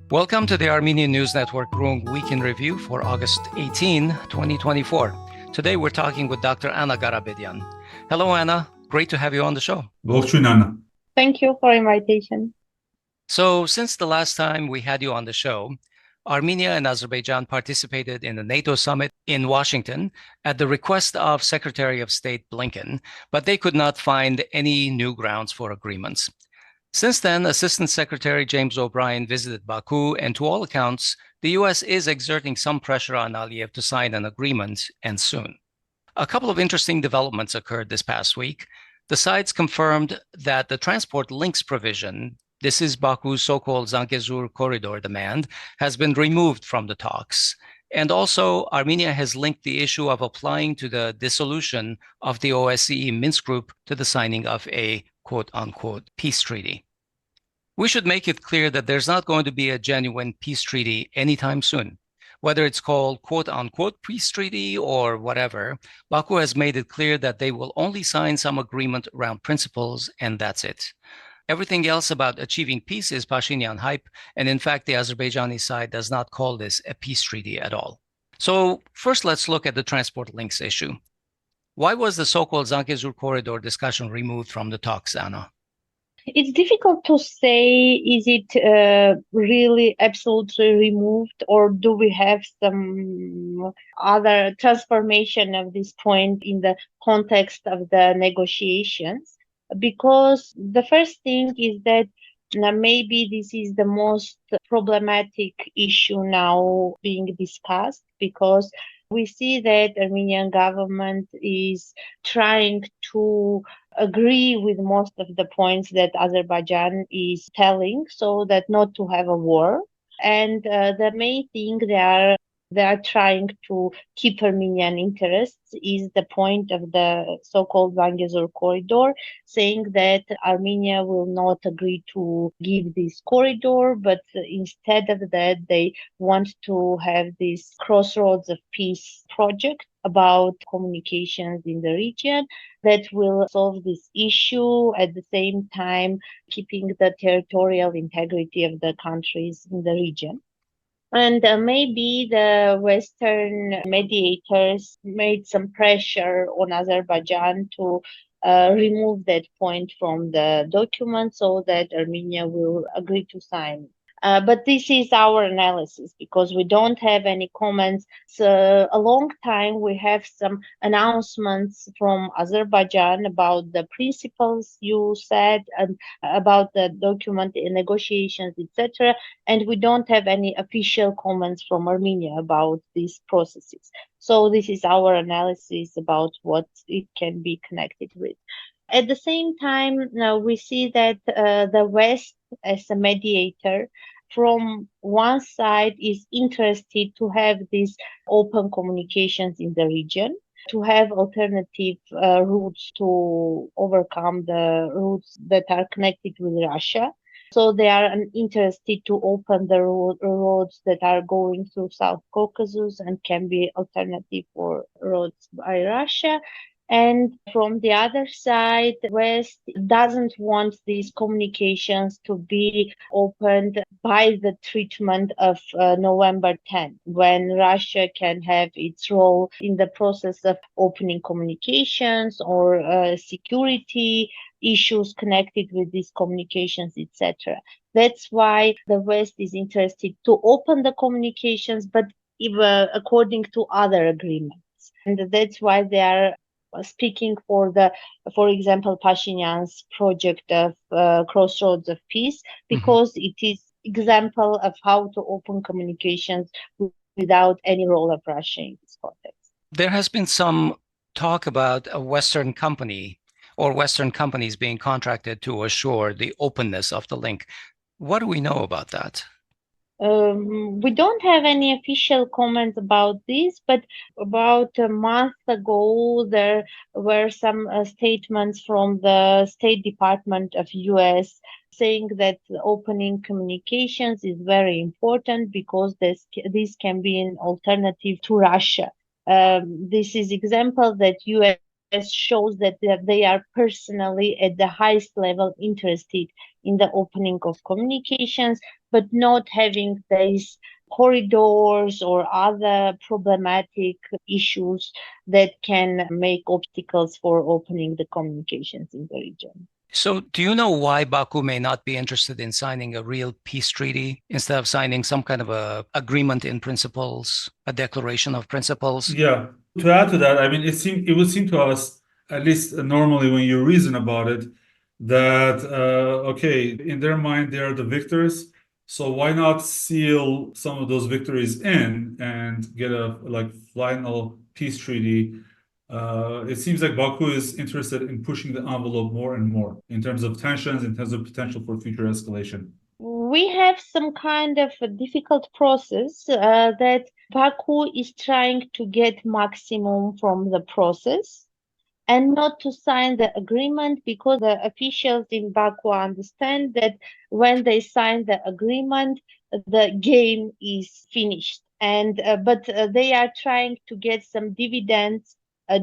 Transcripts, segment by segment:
Welcome to the Armenian News Network Groong Week in Review for August 18, 2024. Today we're talking with Dr. Anna Karapetyan. Hello, Anna. Great to have you on the show. Ողջույն, Anna. Thank you for invitation. So, since the last time we had you on the show, Armenia and Azerbaijan participated in the NATO summit in Washington at the request of Secretary of State Blinken, but they could not find any new grounds for agreements. Since then, Assistant Secretary James O'Brien visited Baku, and to all accounts, the U.S. is exerting some pressure on Aliyev to sign an agreement, and soon. A couple of interesting developments occurred this past week. The sides confirmed that the transport links provision, this is Baku's so-called Zangezur Corridor demand, has been removed from the talks. And also, Armenia has linked the issue of applying to the dissolution of the OSCE Minsk Group to the signing of a quote-unquote peace treaty. We should make it clear that there's not going to be a genuine peace treaty anytime soon. Whether it's called quote-unquote peace treaty or whatever, Baku has made it clear that they will only sign some agreement around principles, and that's it. Everything else about achieving peace is Pashinyan hype, and in fact, the Azerbaijani side does not call this a peace treaty at all. So first, let's look at the transport links issue. Why was the so-called Zangezur Corridor discussion removed from the talks, Anna? It's difficult to say, is it really absolutely removed, or do we have some other transformation of this point in the context of the negotiations? Because the first thing is that maybe this is the most problematic issue now being discussed, because we see that Armenian government is trying to agree with most of the points that Azerbaijan is telling, so that not to have a war. And the main thing they are trying to keep Armenian interests is the point of the so-called Zangezur Corridor, saying that Armenia will not agree to give this corridor, but instead of that, they want to have this crossroads of peace project about communications in the region that will solve this issue, at the same time keeping the territorial integrity of the countries in the region. And maybe the Western mediators made some pressure on Azerbaijan to remove that point from the document so that Armenia will agree to sign. But this is our analysis, because we don't have any comments. So a long time we have some announcements from Azerbaijan about the principles you said and about the document negotiations, etc. And we don't have any official comments from Armenia about these processes. So this is our analysis about what it can be connected with. At the same time, now we see that the West, as a mediator, from one side is interested to have these open communications in the region, to have alternative routes to overcome the routes that are connected with Russia. So they are interested to open the roads that are going through South Caucasus and can be alternative for roads by Russia. And from the other side, the West doesn't want these communications to be opened by the treatment of November 10th, when Russia can have its role in the process of opening communications or security issues connected with these communications, etc. That's why the West is interested to open the communications, but according to other agreements. And that's why they are speaking for example, Pashinyan's project of Crossroads of Peace, because it is example of how to open communications without any role of Russia in this context. There has been some talk about a Western company or Western companies being contracted to assure the openness of the link. What do we know about that? We don't have any official comments about this, but about a month ago, there were some statements from the State Department of US saying that opening communications is very important because this can be an alternative to Russia. This is example that US shows that they are personally at the highest level interested in the opening of communications, but not having these corridors or other problematic issues that can make obstacles for opening the communications in the region. So, do you know why Baku may not be interested in signing a real peace treaty instead of signing some kind of a agreement in principles, a declaration of principles? Yeah. To add to that, I mean, it would seem to us, at least normally when you reason about it, that okay, in their mind they are the victors. So why not seal some of those victories in and get a final peace treaty? It seems like Baku is interested in pushing the envelope more and more in terms of tensions, in terms of potential for future escalation. We have some kind of a difficult process that Baku is trying to get maximum from the process and not to sign the agreement, because the officials in Baku understand that when they sign the agreement, the game is finished. And but they are trying to get some dividends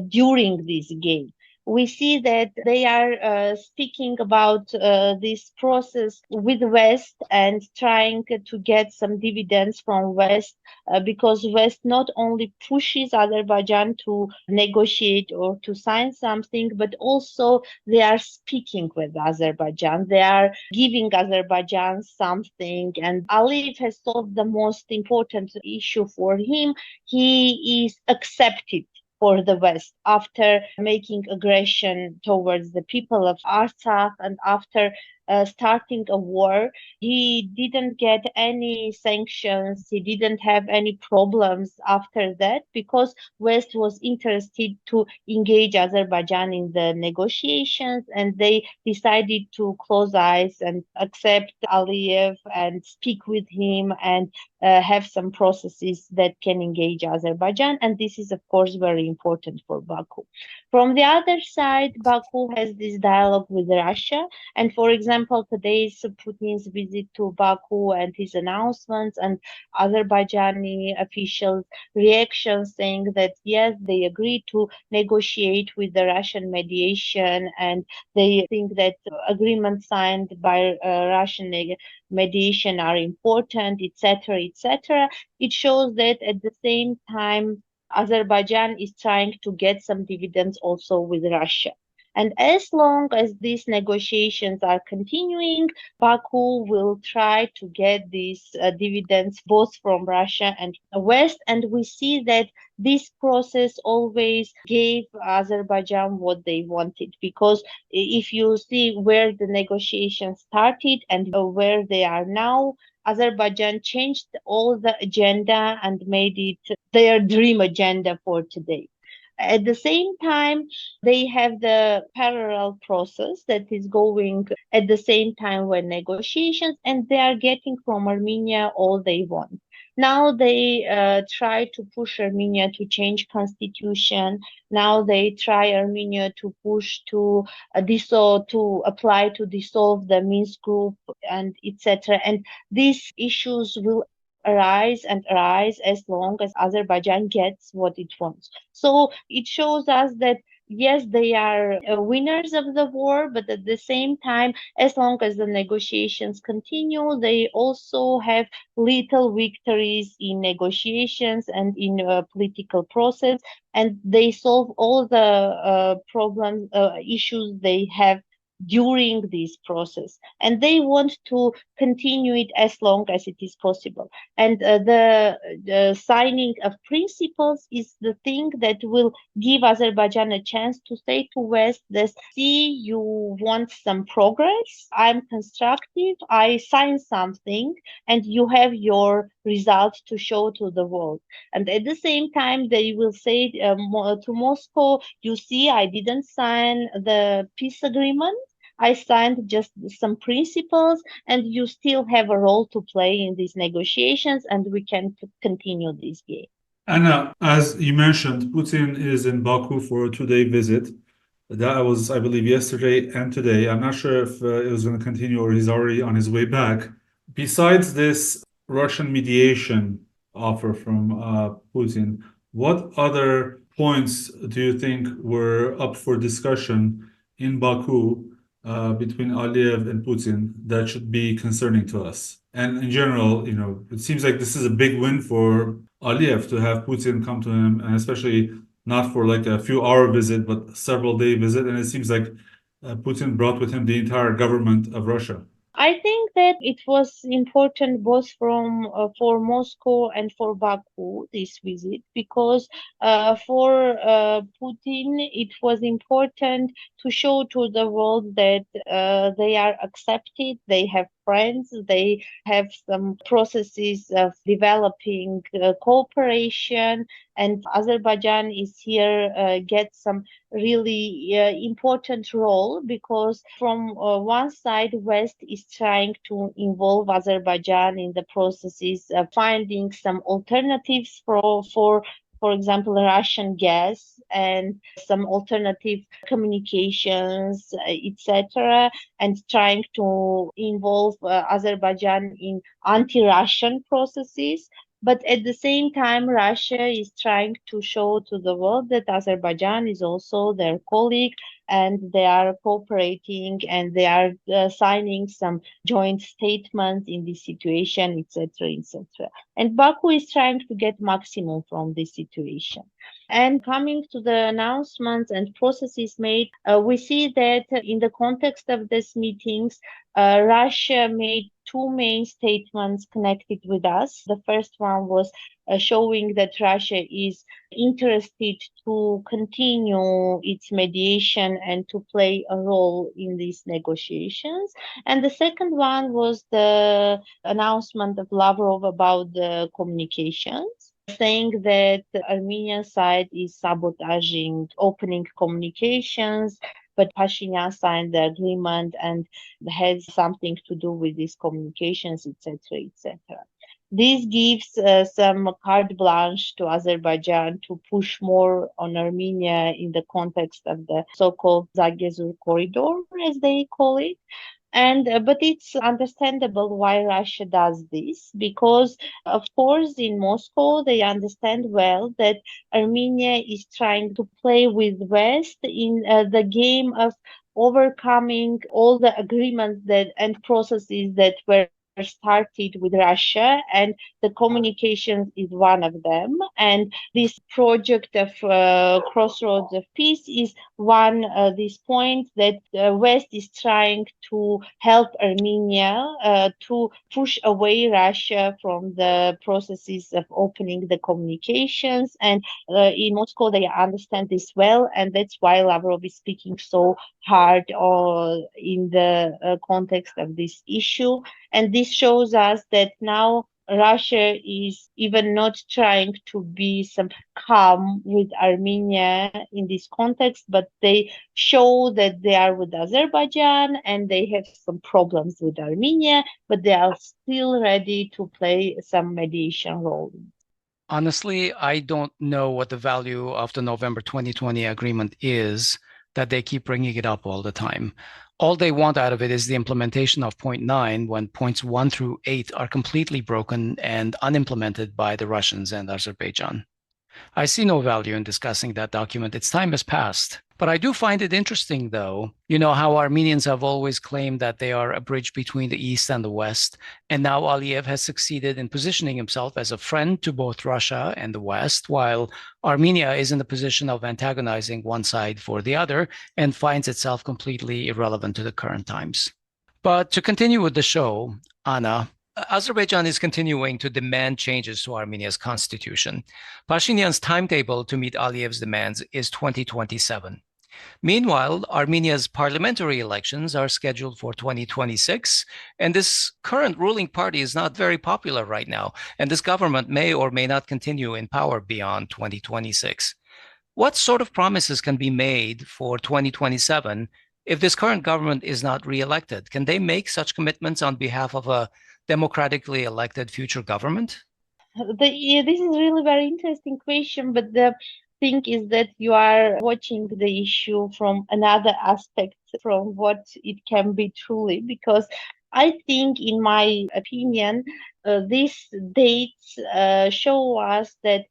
during this game. We see that they are speaking about this process with West and trying to get some dividends from West, because West not only pushes Azerbaijan to negotiate or to sign something, but also they are speaking with Azerbaijan. They are giving Azerbaijan something. And Aliyev has solved the most important issue for him. He is accepted for the West after making aggression towards the people of Artsakh and after starting a war. He didn't get any sanctions. He didn't have any problems after that, because West was interested to engage Azerbaijan in the negotiations, and they decided to close eyes and accept Aliyev and speak with him and have some processes that can engage Azerbaijan. And this is, of course, very important for Baku. From the other side, Baku has this dialogue with Russia. And for example, today's Putin's visit to Baku and his announcements and Azerbaijani officials' reactions saying that, yes, they agree to negotiate with the Russian mediation, and they think that agreements signed by Russian mediation are important, etc., etc. It shows that at the same time, Azerbaijan is trying to get some dividends also with Russia. And as long as these negotiations are continuing, Baku will try to get these dividends both from Russia and West. And we see that this process always gave Azerbaijan what they wanted, because if you see where the negotiations started and where they are now, Azerbaijan changed all the agenda and made it their dream agenda for today. At the same time, they have the parallel process that is going at the same time with negotiations, and they are getting from Armenia all they want. Now they try to push Armenia to change constitution. Now they try Armenia to push to apply to dissolve the Minsk Group and etc. And these issues will arise as long as Azerbaijan gets what it wants. So it shows us that yes, they are winners of the war, but at the same time, as long as the negotiations continue, they also have little victories in negotiations and in political process, and they solve all the problems, issues they have during this process, and they want to continue it as long as it is possible. And the signing of principles is the thing that will give Azerbaijan a chance to say to West that, see, you want some progress, I'm constructive, I sign something, and you have your results to show to the world. And at the same time, they will say to Moscow, you see, I didn't sign the peace agreement, I signed just some principles, and you still have a role to play in these negotiations, and we can continue this game. Anna, as you mentioned, Putin is in Baku for a 2-day visit. That was, I believe, yesterday and today. I'm not sure if it was going to continue or he's already on his way back. Besides this Russian mediation offer from Putin, what other points do you think were up for discussion in Baku between Aliyev and Putin that should be concerning to us? And in general, it seems like this is a big win for Aliyev to have Putin come to him, and especially not for like a few hour visit, but several day visit. And it seems like Putin brought with him the entire government of Russia. I think that it was important both for Moscow and for Baku this visit, because for Putin it was important to show to the world that they are accepted, they have friends, they have some processes of developing cooperation, and Azerbaijan is here gets some really important role, because from one side West is trying to involve Azerbaijan in the processes of finding some alternatives for example, Russian gas and some alternative communications, etc., and trying to involve Azerbaijan in anti-Russian processes. But at the same time, Russia is trying to show to the world that Azerbaijan is also their colleague, and they are cooperating, and they are signing some joint statements in this situation, etc., etc. And Baku is trying to get maximum from this situation. And coming to the announcements and processes made, we see that in the context of these meetings, Russia made two main statements connected with us. The first one was showing that Russia is interested to continue its mediation and to play a role in these negotiations. And the second one was the announcement of Lavrov about the communications, saying that the Armenian side is sabotaging opening communications, but Pashinyan signed the agreement and has something to do with these communications, etc., etc. This gives some carte blanche to Azerbaijan to push more on Armenia in the context of the so-called Zangezur Corridor, as they call it. But it's understandable why Russia does this, because of course in Moscow they understand well that Armenia is trying to play with West in the game of overcoming all the agreements that and processes that were started with Russia, and the communications is one of them. And this project of Crossroads of Peace is one this point that West is trying to help Armenia to push away Russia from the processes of opening the communications. And in Moscow they understand this well, and that's why Lavrov is speaking so hard in the context of this issue. And this shows us that now Russia is even not trying to be some calm with Armenia in this context, but they show that they are with Azerbaijan and they have some problems with Armenia, but they are still ready to play some mediation role. Honestly, I don't know what the value of the November 2020 agreement is that they keep bringing it up all the time. All they want out of it is the implementation of point 9 when points 1 through 8 are completely broken and unimplemented by the Russians and Azerbaijan. I see no value in discussing that document. Its time has passed. But I do find it interesting, though, how Armenians have always claimed that they are a bridge between the East and the West. And now Aliyev has succeeded in positioning himself as a friend to both Russia and the West, while Armenia is in the position of antagonizing one side for the other and finds itself completely irrelevant to the current times. But to continue with the show, Anna, Azerbaijan is continuing to demand changes to Armenia's constitution. Pashinyan's timetable to meet Aliyev's demands is 2027. Meanwhile, Armenia's parliamentary elections are scheduled for 2026, and this current ruling party is not very popular right now, and this government may or may not continue in power beyond 2026. What sort of promises can be made for 2027 if this current government is not re-elected? Can they make such commitments on behalf of a democratically elected future government? This is really very interesting question, but the thing is that you are watching the issue from another aspect from what it can be truly, because I think, in my opinion, these dates show us that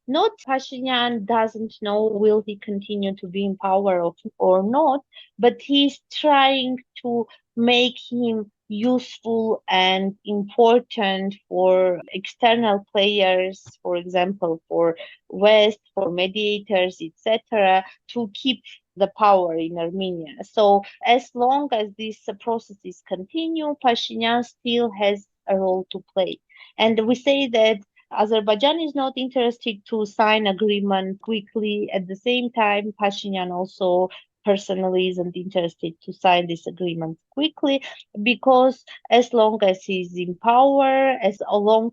Not Pashinyan doesn't know will he continue to be in power or not, but he's trying to make him useful and important for external players, for example, for West, for mediators, etc., to keep the power in Armenia. So as long as these processes continue, Pashinyan still has a role to play. And we say that Azerbaijan is not interested to sign agreement quickly. At the same time, Pashinyan also personally isn't interested to sign this agreement quickly, because as long as he's in power, as long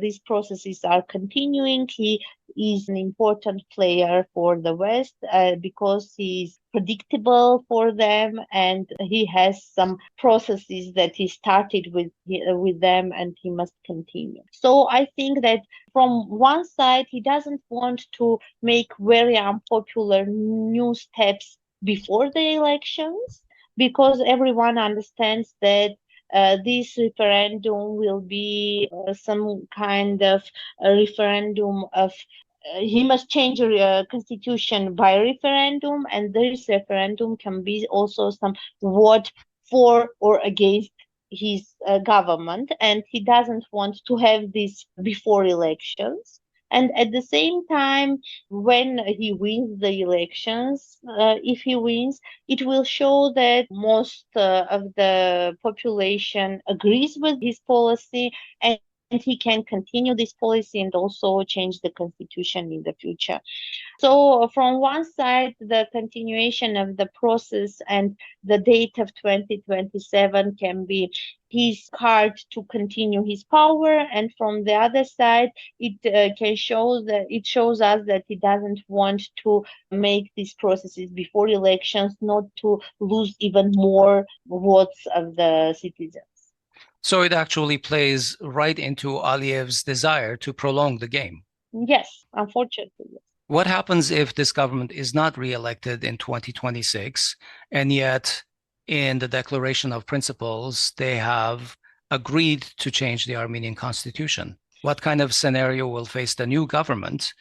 these processes are continuing, he is an important player for the West, because he's predictable for them, and he has some processes that he started with them, and he must continue. So I think that from one side, he doesn't want to make very unpopular new steps before the elections, because everyone understands that this referendum will be some kind of a referendum of he must change a constitution by referendum, and this referendum can be also some vote for or against his government, and he doesn't want to have this before elections. And at the same time, when he wins the elections, if he wins, it will show that most of the population agrees with his policy, and he can continue this policy and also change the constitution in the future. So from one side, the continuation of the process and the date of 2027 can be his card to continue his power, and from the other side, it shows us that he doesn't want to make these processes before elections, not to lose even more votes of the citizens. So it actually plays right into Aliyev's desire to prolong the game. Yes, unfortunately. What happens if this government is not re-elected in 2026, and yet in the Declaration of Principles, they have agreed to change the Armenian constitution? What kind of scenario will face the new government,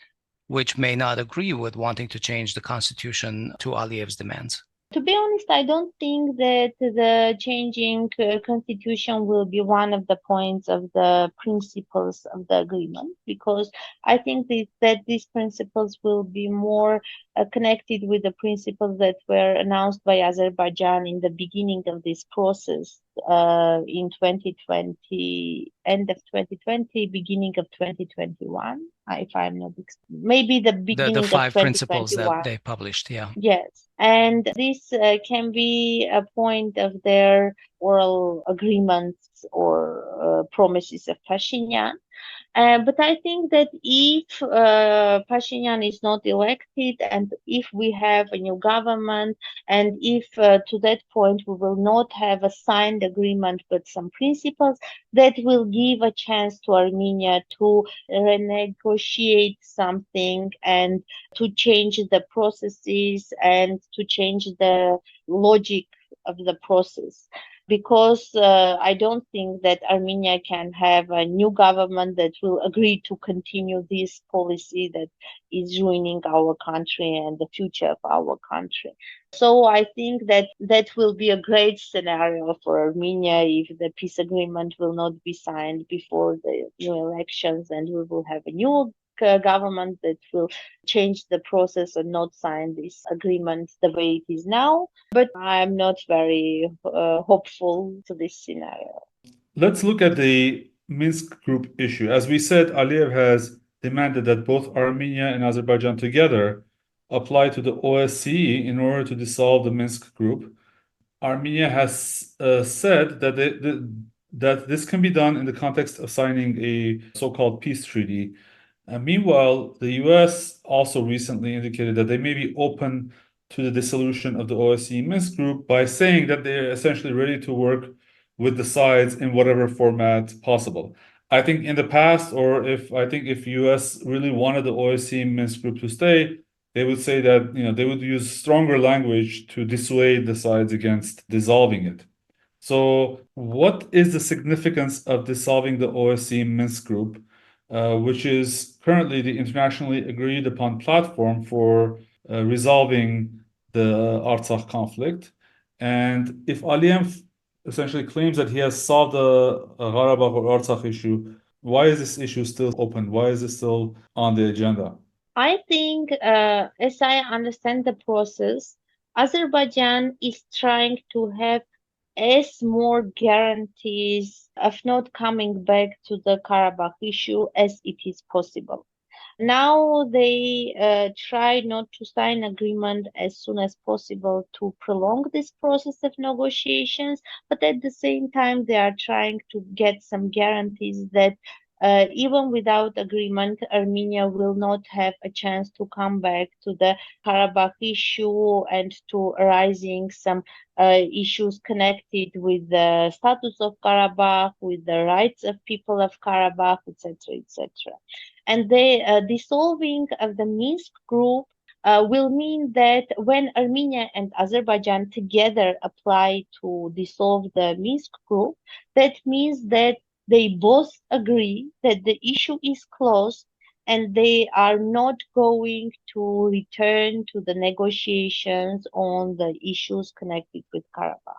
which may not agree with wanting to change the constitution to Aliyev's demands? To be honest, I don't think that the changing constitution will be one of the points of the principles of the agreement, because I think that these principles will be more connected with the principles that were announced by Azerbaijan in the beginning of this process in 2020, end of 2020, beginning of 2021. If I'm not maybe the beginning the of 5 principles that 2021. they published, yeah. Yes, and this can be a point of their oral agreements or promises of Pashinyan. But I think that if Pashinyan is not elected, and if we have a new government, and if to that point we will not have a signed agreement but some principles, that will give a chance to Armenia to renegotiate something and to change the processes and to change the logic of the process, because I don't think that Armenia can have a new government that will agree to continue this policy that is ruining our country and the future of our country. So I think that that will be a great scenario for Armenia if the peace agreement will not be signed before the new elections, and we will have a new government that will change the process and not sign this agreement the way it is now. But I'm not very hopeful to this scenario. Let's look at the Minsk Group issue. As we said, Aliyev has demanded that both Armenia and Azerbaijan together apply to the OSCE in order to dissolve the Minsk Group. Armenia has said that that this can be done in the context of signing a so-called peace treaty. Meanwhile, the US also recently indicated that they may be open to the dissolution of the OSCE Minsk Group by saying that they're essentially ready to work with the sides in whatever format possible. I think in the past, or if US really wanted the OSCE Minsk Group to stay, they would say that they would use stronger language to dissuade the sides against dissolving it. So what is the significance of dissolving the OSCE Minsk Group? which is currently the internationally agreed upon platform for resolving the Artsakh conflict. And if Aliyev essentially claims that he has solved the Karabakh or Artsakh issue, why is this issue still open? Why is it still on the agenda? I think, as I understand the process, Azerbaijan is trying to have as more guarantees of not coming back to the Karabakh issue as it is possible. Now they try not to sign agreement as soon as possible to prolong this process of negotiations, but at the same time they are trying to get some guarantees that even without agreement, Armenia will not have a chance to come back to the Karabakh issue and to arising some issues connected with the status of Karabakh, with the rights of people of Karabakh, etc., etc. And the dissolving of the Minsk Group will mean that when Armenia and Azerbaijan together apply to dissolve the Minsk Group, that means that they both agree that the issue is closed and they are not going to return to the negotiations on the issues connected with Karabakh.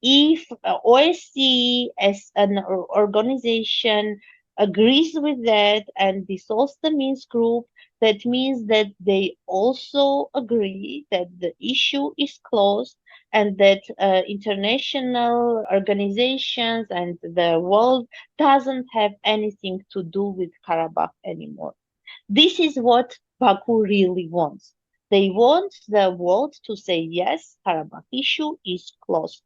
If OSCE as an organization agrees with that and dissolves the Minsk Group, that means that they also agree that the issue is closed and that international organizations and the world doesn't have anything to do with Karabakh anymore. This is what Baku really wants. They want the world to say, yes, Karabakh issue is closed.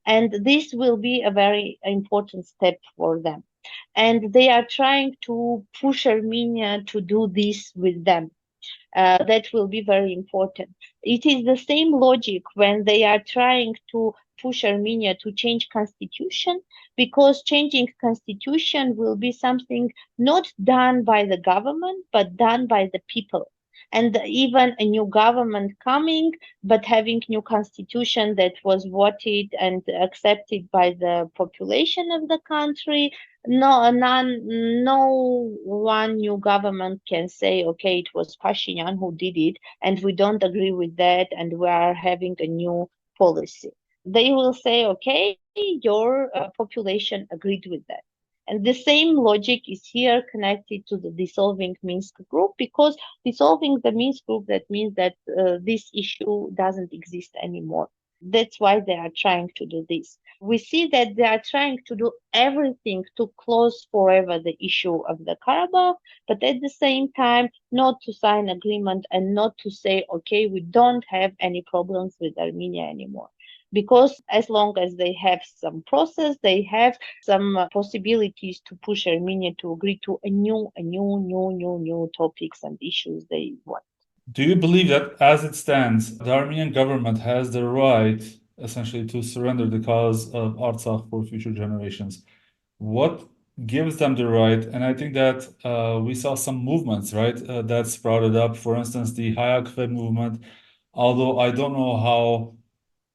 And this will be a very important step for them. And they are trying to push Armenia to do this with them. That will be very important. It is the same logic when they are trying to push Armenia to change constitution, because changing constitution will be something not done by the government, but done by the people. And even a new government coming, but having new constitution that was voted and accepted by the population of the country, no one new government can say, okay, it was Pashinyan who did it, and we don't agree with that, and we are having a new policy. They will say, okay, your population agreed with that. And the same logic is here connected to the dissolving Minsk Group, because dissolving the Minsk Group, that means that this issue doesn't exist anymore. That's why they are trying to do this. We see that they are trying to do everything to close forever the issue of the Karabakh, but at the same time, not to sign agreement and not to say, okay, we don't have any problems with Armenia anymore. Because as long as they have some process, they have some possibilities to push Armenia to agree to a new topics and issues they want. Do you believe that as it stands, the Armenian government has the right essentially to surrender the cause of Artsakh for future generations? What gives them the right? And I think that we saw some movements, right, that sprouted up. For instance, the Hayakve movement, although I don't know how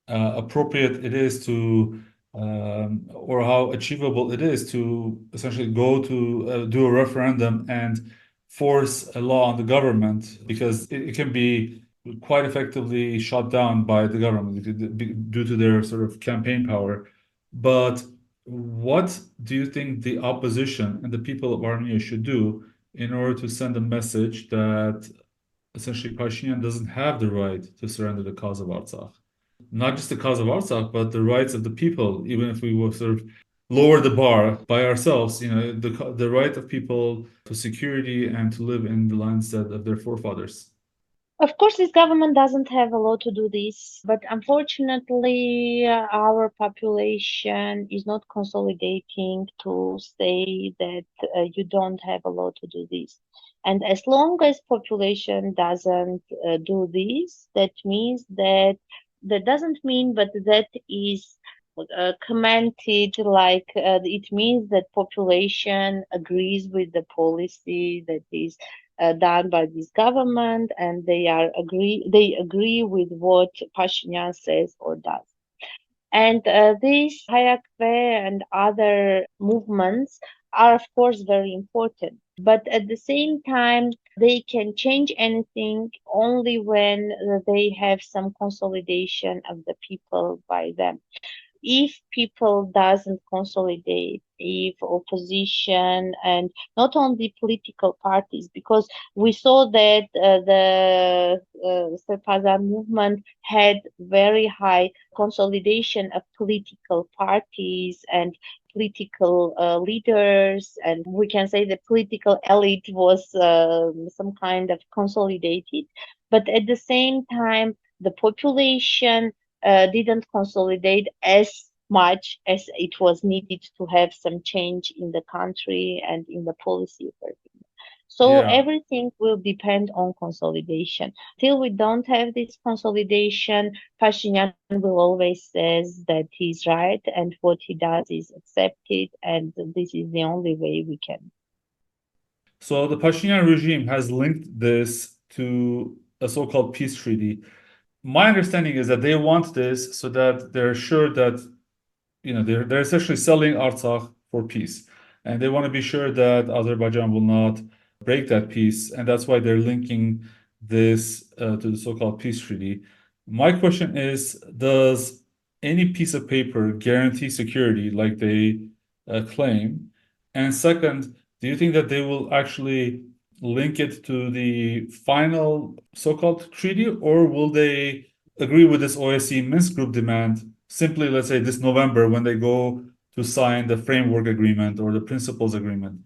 appropriate it is to or how achievable it is to essentially go to do a referendum and force a law on the government, because it can be quite effectively shut down by the government due to their sort of campaign power. But what do you think the opposition and the people of Armenia should do in order to send a message that essentially Pashinyan doesn't have the right to surrender the cause of Artsakh? Not just the cause of Artsakh, but the rights of the people, even if we will sort of lower the bar by ourselves, the right of people to security and to live in the lands of their forefathers. Of course, this government doesn't have a law to do this, but unfortunately, our population is not consolidating to say that you don't have a law to do this. And as long as population doesn't do this, that means that doesn't mean, but that is commented like it means that population agrees with the policy that is done by this government, and they agree with what Pashinyan says or does. And these Hayakve and other movements are, of course, very important. But at the same time, they can change anything only when they have some consolidation of the people by them. If people doesn't consolidate, if opposition and not only political parties, because we saw that the Serpazar movement had very high consolidation of political parties and political leaders, and we can say the political elite was some kind of consolidated, but at the same time the population didn't consolidate as much as it was needed to have some change in the country and in the policy. So Yeah. everything will depend on consolidation. Till we don't have this consolidation, Pashinyan will always says that he's right and what he does is accepted, and this is the only way we can. So the Pashinyan regime has linked this to a so-called peace treaty. My understanding is that they want this so that they're sure that they're essentially selling Artsakh for peace, and they want to be sure that Azerbaijan will not break that peace, and that's why they're linking this to the so-called peace treaty. My question is, does any piece of paper guarantee security like they claim? And second, do you think that they will actually link it to the final so-called treaty, or will they agree with this OSCE Minsk Group demand simply, let's say, this November when they go to sign the framework agreement or the principles agreement?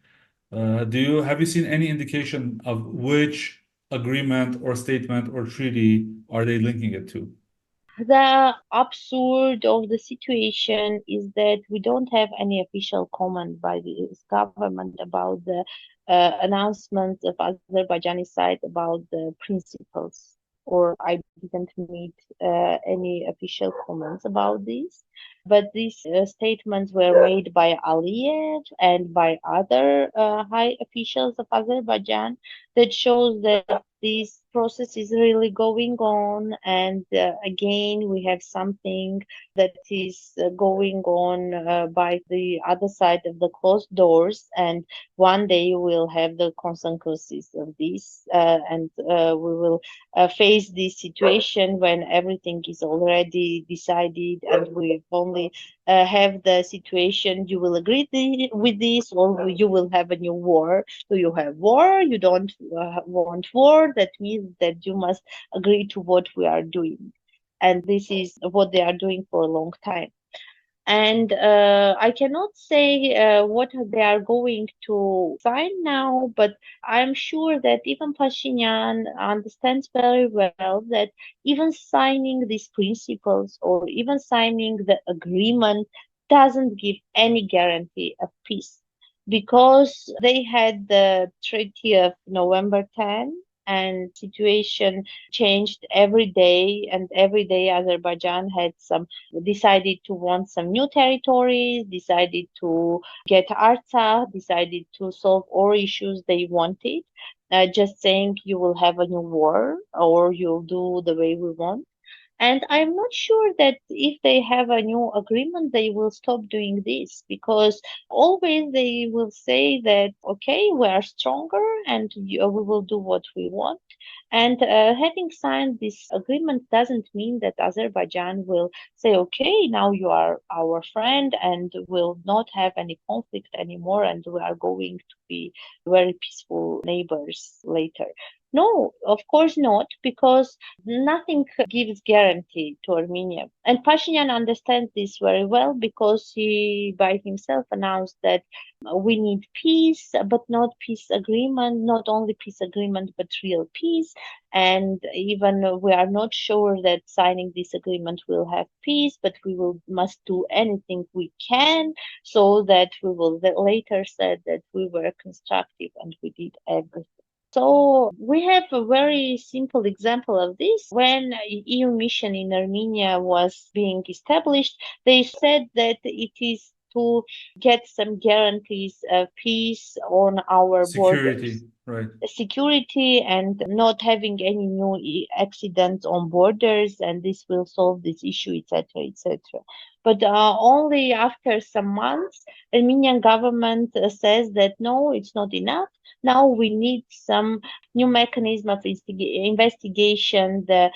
Have you seen any indication of which agreement or statement or treaty are they linking it to? The absurd of the situation is that we don't have any official comment by the government about the announcements of Azerbaijani side about the principles, or I didn't meet any official comments about this. But these statements were made by Aliyev and by other high officials of Azerbaijan that shows that this process is really going on, and again we have something that is going on by the other side of the closed doors, and one day we'll have the consequences of this, and we will face this situation when everything is already decided and we only have the situation you will agree with this or you will have a new war. Do you have war? You don't want war? That means that you must agree to what we are doing. And this is what they are doing for a long time. And I cannot say what they are going to sign now, but I'm sure that even Pashinyan understands very well that even signing these principles or even signing the agreement doesn't give any guarantee of peace, because they had the Treaty of November 10 and situation changed every day, and every day Azerbaijan had some decided to want some new territories, decided to get Artsakh, decided to solve all issues they wanted. Just saying you will have a new war or you'll do the way we want. And I'm not sure that if they have a new agreement, they will stop doing this, because always they will say that, okay, we are stronger and we will do what we want. And having signed this agreement doesn't mean that Azerbaijan will say, okay, now you are our friend and will not have any conflict anymore and we are going to be very peaceful neighbors later. No, of course not, because nothing gives guarantee to Armenia. And Pashinyan understands this very well, because he by himself announced that we need peace, but not peace agreement, not only peace agreement, but real peace. And even we are not sure that signing this agreement will have peace, but we will must do anything we can so that we will later say that we were constructive and we did everything. So we have a very simple example of this. When EU mission in Armenia was being established, they said that it is to get some guarantees of peace on our Security, borders, right. security, and not having any new accidents on borders, and this will solve this issue, etc., etc. But only after some months, Armenian government says that no, it's not enough. Now we need some new mechanism of investigation, the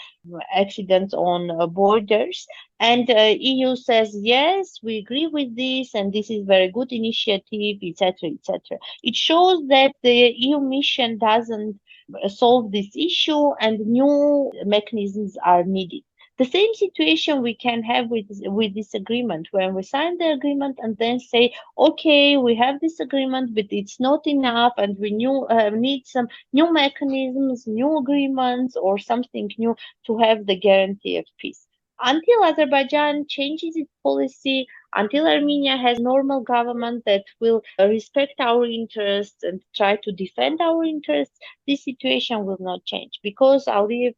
accidents on borders. And EU says, yes, we agree with this, and this is very good initiative, etc., etc. It shows that the EU mission doesn't solve this issue, and new mechanisms are needed. The same situation we can have with this agreement, when we sign the agreement and then say, okay, we have this agreement, but it's not enough, and we need some new mechanisms, new agreements, or something new to have the guarantee of peace. Until Azerbaijan changes its policy, until Armenia has normal government that will respect our interests and try to defend our interests, this situation will not change, because Aliyev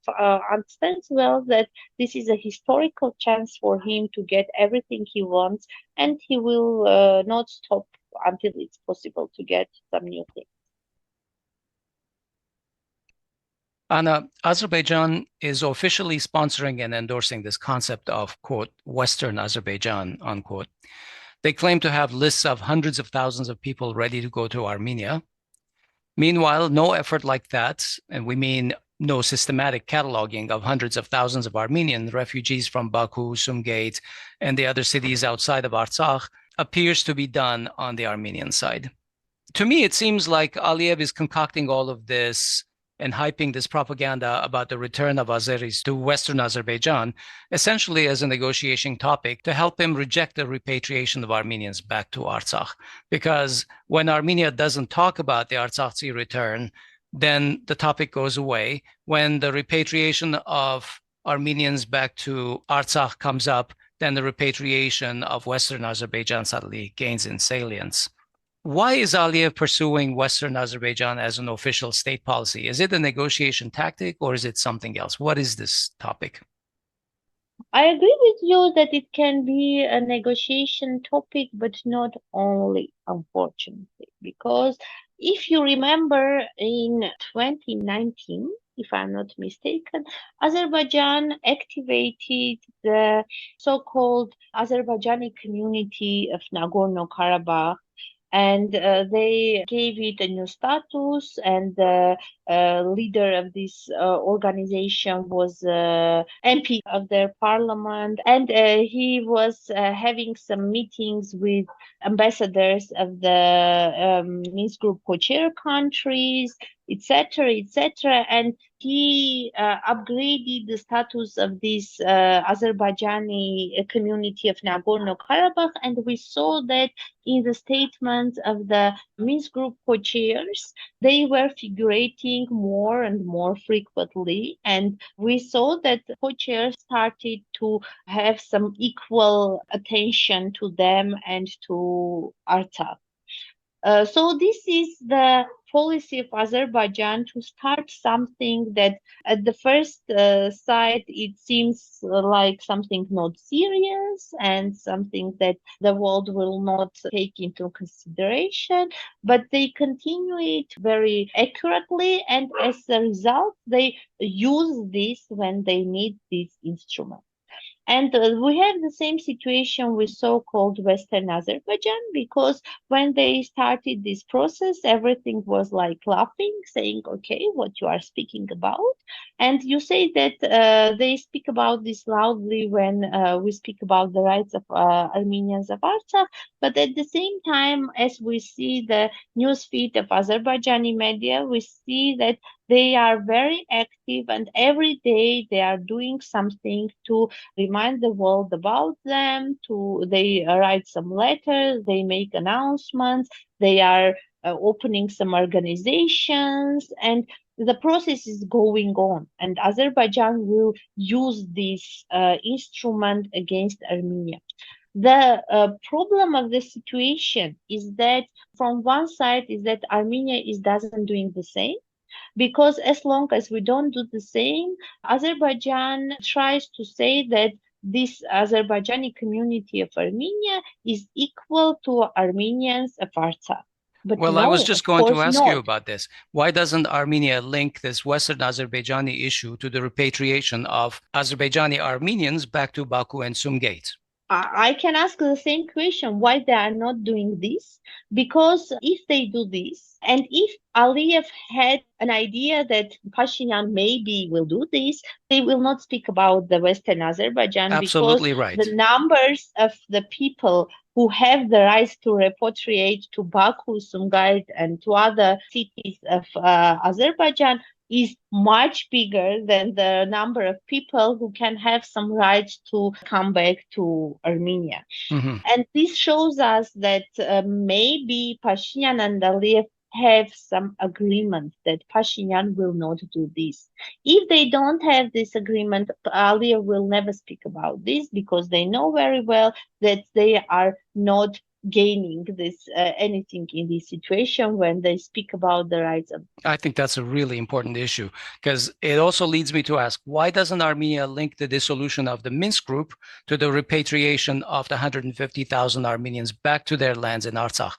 understands well that this is a historical chance for him to get everything he wants, and he will not stop until it's possible to get some new things. Anna, Azerbaijan is officially sponsoring and endorsing this concept of, quote, Western Azerbaijan, unquote. They claim to have lists of hundreds of thousands of people ready to go to Armenia. Meanwhile, no effort like that, and we mean no systematic cataloging of hundreds of thousands of Armenian refugees from Baku, Sumgait, and the other cities outside of Artsakh, appears to be done on the Armenian side. To me, it seems like Aliyev is concocting all of this and hyping this propaganda about the return of Azeris to Western Azerbaijan, essentially as a negotiation topic to help him reject the repatriation of Armenians back to Artsakh. Because when Armenia doesn't talk about the Artsakhi return, then the topic goes away. When the repatriation of Armenians back to Artsakh comes up, then the repatriation of Western Azerbaijan suddenly gains in salience. Why is Aliyev pursuing Western Azerbaijan as an official state policy? Is it a negotiation tactic or is it something else? What is this topic? I agree with you that it can be a negotiation topic, but not only, unfortunately, because if you remember in 2019, if I'm not mistaken, Azerbaijan activated the so-called Azerbaijani community of Nagorno-Karabakh, and they gave it a new status, and the leader of this organization was MP of their parliament, and he was having some meetings with ambassadors of the Minsk Group co-chair countries, etc., etc., and he upgraded the status of this Azerbaijani community of Nagorno-Karabakh, and we saw that in the statements of the Minsk Group co-chairs, they were figurating more and more frequently, and we saw that the co-chairs started to have some equal attention to them and to Artsakh. So this is the policy of Azerbaijan, to start something that at the first sight it seems like something not serious and something that the world will not take into consideration, but they continue it very accurately, and as a result they use this when they need this instrument. And we have the same situation with so-called Western Azerbaijan, because when they started this process, everything was like laughing, saying, okay, what you are speaking about. And you say that they speak about this loudly when we speak about the rights of Armenians of Artsakh, but at the same time, as we see the newsfeed of Azerbaijani media, we see that they are very active, and every day they are doing something to remind the world about them. They write some letters, they make announcements, they are opening some organizations, and the process is going on. And Azerbaijan will use this instrument against Armenia. The problem of the situation is that from one side is that Armenia doesn't doing the same, because as long as we don't do the same, Azerbaijan tries to say that this Azerbaijani community of Armenia is equal to Armenians of Artsakh. But well, no, I was just going to ask not. you about this. Why doesn't Armenia link this Western Azerbaijani issue to the repatriation of Azerbaijani Armenians back to Baku and Sumgait? I can ask the same question, why they are not doing this? Because if they do this, and if Aliyev had an idea that Pashinyan maybe will do this, they will not speak about the Western Azerbaijan, because Absolutely the right. numbers of the people who have the rights to repatriate to Baku, Sumgait, and to other cities of Azerbaijan is much bigger than the number of people who can have some rights to come back to Armenia. Hmm. And this shows us that maybe Pashinyan and Aliyev have some agreement that Pashinyan will not do this. If they don't have this agreement, Aliyev will never speak about this, because they know very well that they are not gaining this anything in this situation when they speak about the rights of. I think that's a really important issue, because it also leads me to ask, why doesn't Armenia link the dissolution of the Minsk Group to the repatriation of the 150,000 Armenians back to their lands in Artsakh?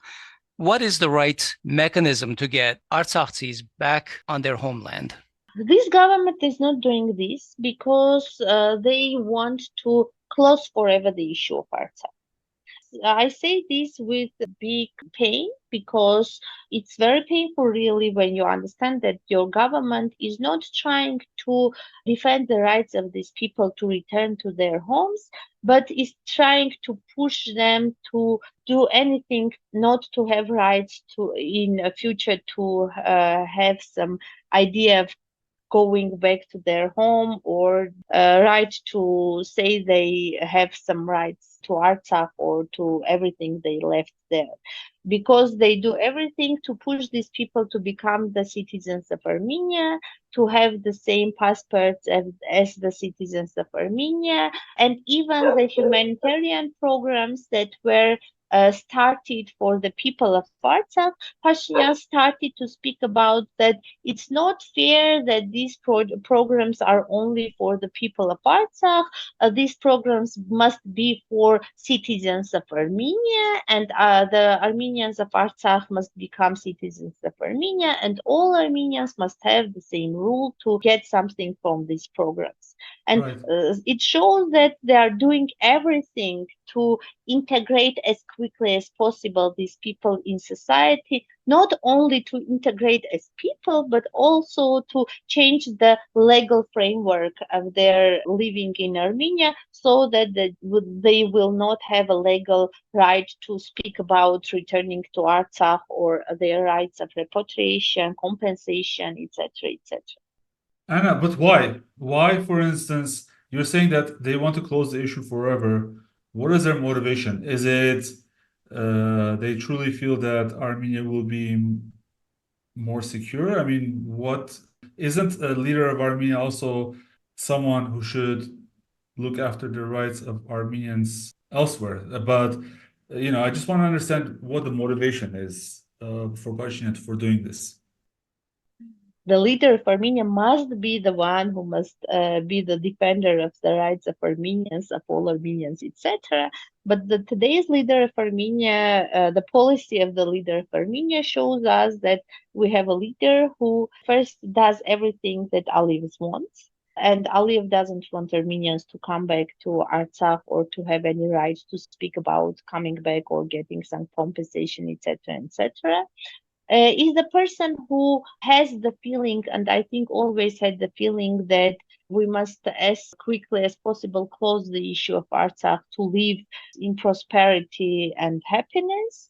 What is the right mechanism to get Artsakhis back on their homeland? This government is not doing this because they want to close forever the issue of Artsakh. I say this with big pain, because it's very painful, really, when you understand that your government is not trying to defend the rights of these people to return to their homes, but is trying to push them to do anything not to have rights to in the future, to have some idea of going back to their home, or right to say they have some rights to Artsakh or to everything they left there. Because they do everything to push these people to become the citizens of Armenia, to have the same passports as the citizens of Armenia, and even the humanitarian programs that were started for the people of Artsakh. Pashinyan started to speak about that it's not fair that these programs are only for the people of Artsakh. These programs must be for citizens of Armenia, and the Armenians of Artsakh must become citizens of Armenia, and all Armenians must have the same rule to get something from these programs. And Right. it shows that they are doing everything to integrate as quickly as possible these people in society, not only to integrate as people, but also to change the legal framework of their living in Armenia, so that they will not have a legal right to speak about returning to Artsakh, or their rights of repatriation, compensation, etc., etc. Anna, but why? Why, for instance, you're saying that they want to close the issue forever. What is their motivation? Is it they truly feel that Armenia will be more secure? I mean, what isn't a leader of Armenia also someone who should look after the rights of Armenians elsewhere? But I just want to understand what the motivation is for Pashinyan for doing this. The leader of Armenia must be the one who must be the defender of the rights of Armenians, of all Armenians, etc. But today's leader of Armenia, the policy of the leader of Armenia shows us that we have a leader who first does everything that Aliyev wants. And Aliyev doesn't want Armenians to come back to Artsakh, or to have any rights to speak about coming back or getting some compensation, etc., etc. Is the person who has the feeling, and I think always had the feeling, that we must as quickly as possible close the issue of Artsakh to live in prosperity and happiness.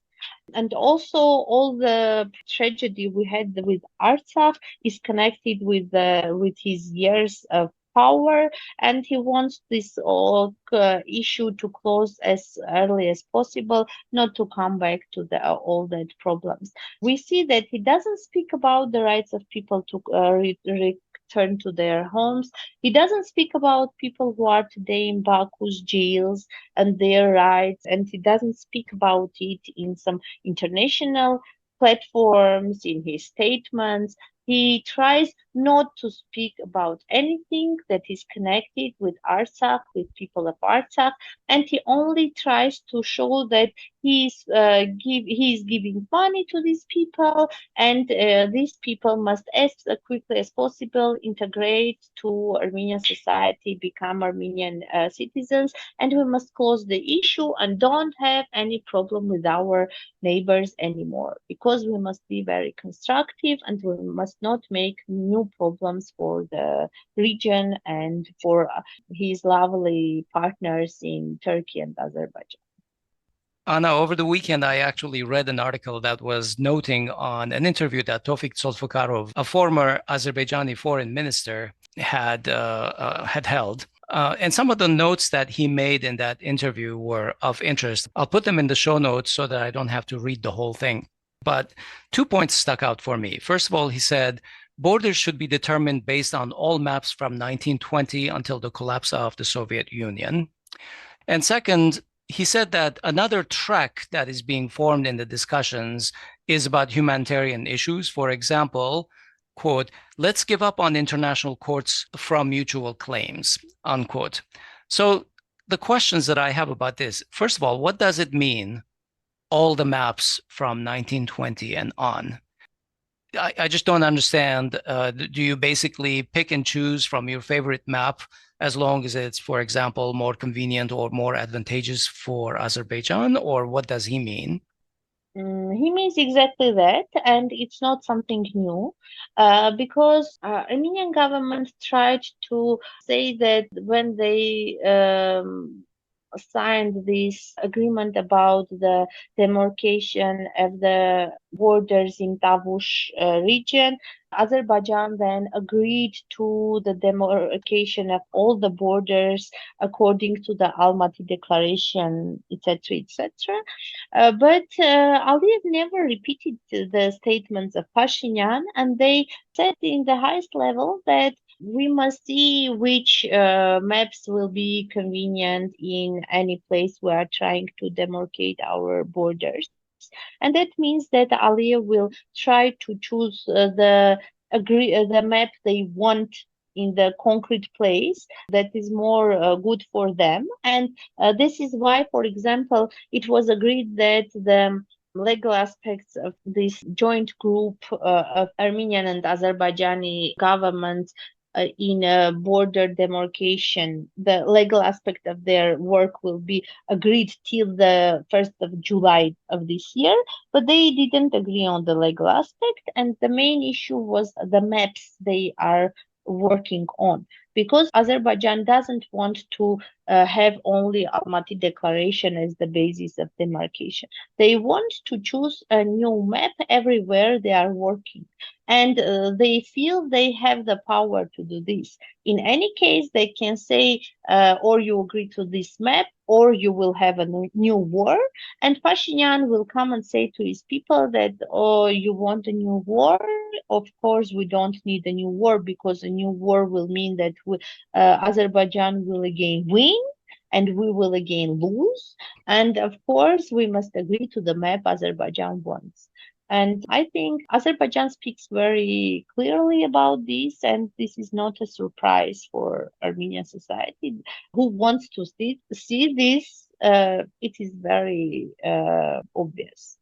And also, all the tragedy we had with Artsakh is connected with his years of power, and he wants this issue to close as early as possible, not to come back to all that problems. We see that he doesn't speak about the rights of people to return to their homes. He doesn't speak about people who are today in Baku's jails and their rights, and he doesn't speak about it in some international platforms, in his statements. He tries not to speak about anything that is connected with Artsakh, with people of Artsakh, and he only tries to show that he's giving money to these people, and these people must, as quickly as possible, integrate to Armenian society, become Armenian citizens, and we must close the issue and don't have any problem with our neighbors anymore, because we must be very constructive and we must not make new problems for the region and for his lovely partners in Turkey and Azerbaijan. Anna, over the weekend, I actually read an article that was noting on an interview that Tofig Zulfugarov, a former Azerbaijani foreign minister, had held. And some of the notes that he made in that interview were of interest. I'll put them in the show notes so that I don't have to read the whole thing. But 2 points stuck out for me. First of all, he said, borders should be determined based on all maps from 1920 until the collapse of the Soviet Union. And second, he said that another track that is being formed in the discussions is about humanitarian issues. For example, quote, let's give up on international courts from mutual claims, unquote. So the questions that I have about this, first of all, what does it mean, all the maps from 1920 and on? I just don't understand. Do you basically pick and choose from your favorite map as long as it's, for example, more convenient or more advantageous for Azerbaijan, or what does he mean? He means exactly that, and it's not something new, because Armenian government tried to say that when they signed this agreement about the demarcation of the borders in Tavush region, Azerbaijan then agreed to the demarcation of all the borders according to the Almaty Declaration, etc., etc. But Aliyev never repeated the statements of Pashinyan, and they said in the highest level that we must see which maps will be convenient in any place we are trying to demarcate our borders. And that means that Aliyev will try to choose the map they want in the concrete place that is more good for them. And this is why, for example, it was agreed that the legal aspects of this joint group of Armenian and Azerbaijani governments in a border demarcation, the legal aspect of their work will be agreed till the 1st of July of this year, but they didn't agree on the legal aspect, and the main issue was the maps they are working on, because Azerbaijan doesn't want to have only Almaty Declaration as the basis of demarcation. They want to choose a new map everywhere they are working, and they feel they have the power to do this. In any case, they can say, or you agree to this map, or you will have a new war. And Pashinyan will come and say to his people that, oh, you want a new war? Of course, we don't need a new war, because a new war will mean that Azerbaijan will again win and we will again lose. And of course, we must agree to the map Azerbaijan wants. And I think Azerbaijan speaks very clearly about this, and this is not a surprise for Armenian society who wants to see this. It is very obvious.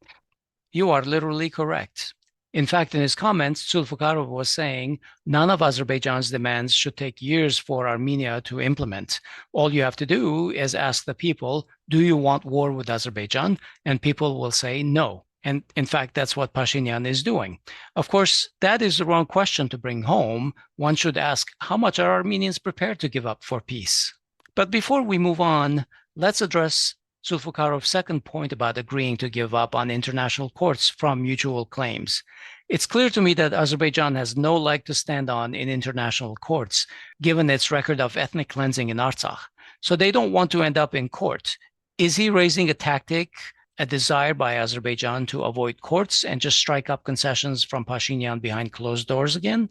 You are literally correct. In fact, in his comments, Zulfugarov was saying none of Azerbaijan's demands should take years for Armenia to implement. All you have to do is ask the people, do you want war with Azerbaijan? And people will say no. And in fact, that's what Pashinyan is doing. Of course, that is the wrong question to bring home. One should ask, how much are Armenians prepared to give up for peace? But before we move on, let's address Zulfugarov's second point about agreeing to give up on international courts from mutual claims. It's clear to me that Azerbaijan has no leg to stand on in international courts, given its record of ethnic cleansing in Artsakh. So they don't want to end up in court. Is he raising a tactic, a desire by Azerbaijan to avoid courts and just strike up concessions from Pashinyan behind closed doors again?